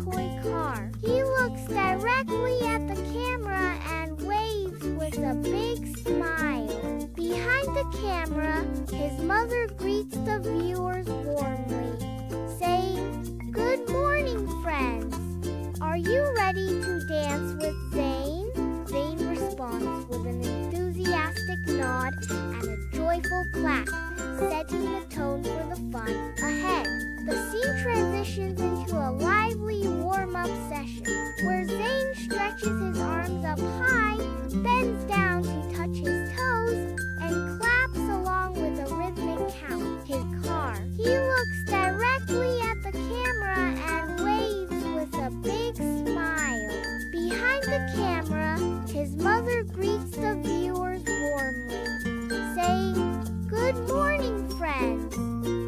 toy car. He looks directly at the camera and waves with a big smile. Behind the camera, his mother greets the viewers warmly, saying, "Good morning, friends. Are you ready to dance with Zain?" Zain responds with an enthusiastic nod and a joyful clap, setting the tone for the fun ahead. The scene transitions into a lively warm-up session where Zain stretches his arms up high, bends down to touch his toes, and claps along with a rhythmic count. His car. He looks directly at the camera and waves with a big smile. Behind the camera, his mother greets the viewers warmly, saying, "Good morning, friends.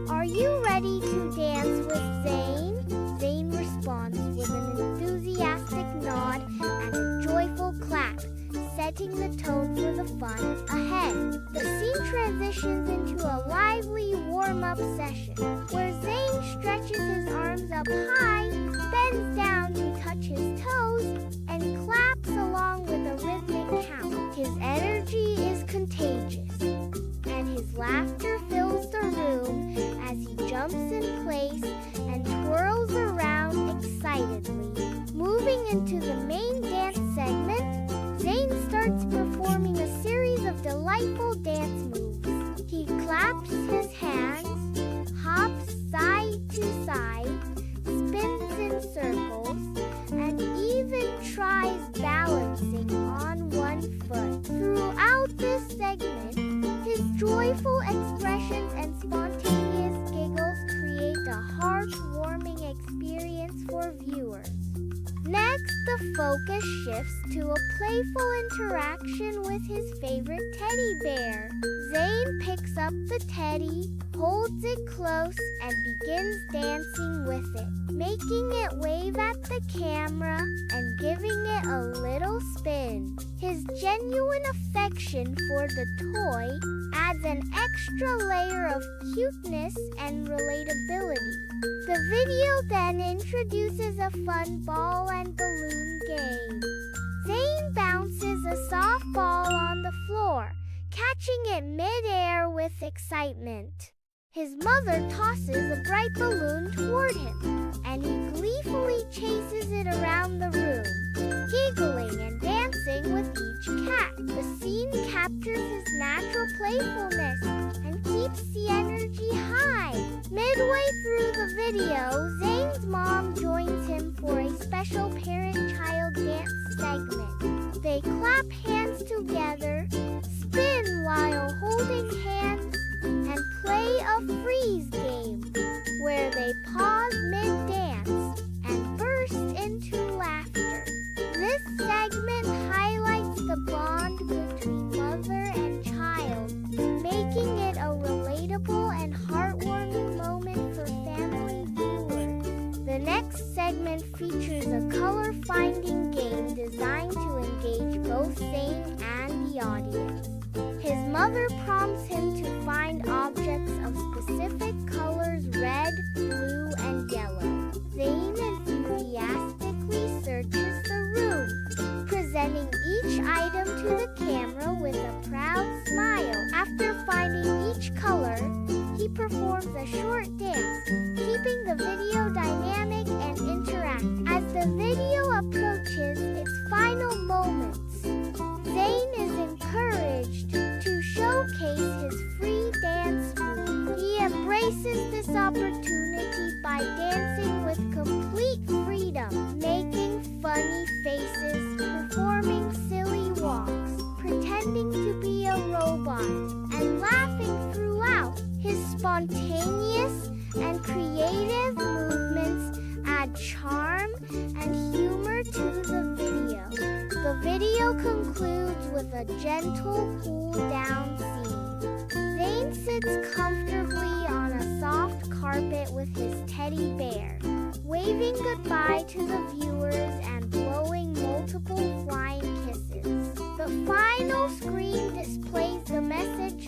Are you ready to dance with Zain?" Zain responds with an enthusiastic nod and a joyful clap, setting the tone for the fun ahead. The scene transitions into a lively warm-up session where Zain stretches his arms up high, bends down to touch his toes, and claps along with a rhythmic count. His energy is contagious, and his laughter fills the room as he jumps in place and twirls around excitedly. Moving into the main dance segment, Zain starts performing a series of delightful dance moves. He claps his hands, hops side to side, spins in circles, and even tries balancing on one foot. Throughout this segment, his joyful expressions and spontaneous giggles create a heartwarming experience for viewers. Next, the focus shifts to a playful interaction with his favorite teddy bear. Zain picks up the teddy, holds it close, and begins dancing with it, making it wave at the camera and giving it a little spin. His genuine affection for the toy adds an extra layer of cuteness and relatability. The video then introduces a fun ball and balloon game. Zain bounces a soft ball on the floor, catching it mid-air with excitement. His mother tosses a bright balloon toward him, and he gleefully chases it around the room, giggling and dancing with each cat. The scene captures his natural playfulness and keeps the energy high. Midway through the video, Zain's mom joins him for a special parent-child dance segment. They clap hands together, spin while holding hands, and play a freeze game where they pause mid-dance and burst into laughter. This segment highlights the bond between mother and child, making it a relatable and heartwarming moment for family viewers. The next segment features a color-finding game designed to engage both Zain and the audience. His mother prompts him to find objects of specific colors: red, blue, and yellow. Zain enthusiastically searches the room, presenting each item to the camera with a proud smile. After finding each color, he performs a short dance, keeping the video dynamic and interactive. As the video approaches its final moments, Zain is encouraged to showcase his free dance move. He embraces this opportunity by dancing with complete freedom, making funny faces, performing silly walks, pretending to be a robot, and laughing throughout. His spontaneous and creative movements add charm and humor to the video. The video concludes with a gentle cool-down scene. Zain sits comfortably on a soft carpet with his teddy bear, waving goodbye to the viewers and blowing multiple flying kisses. The final screen displays the message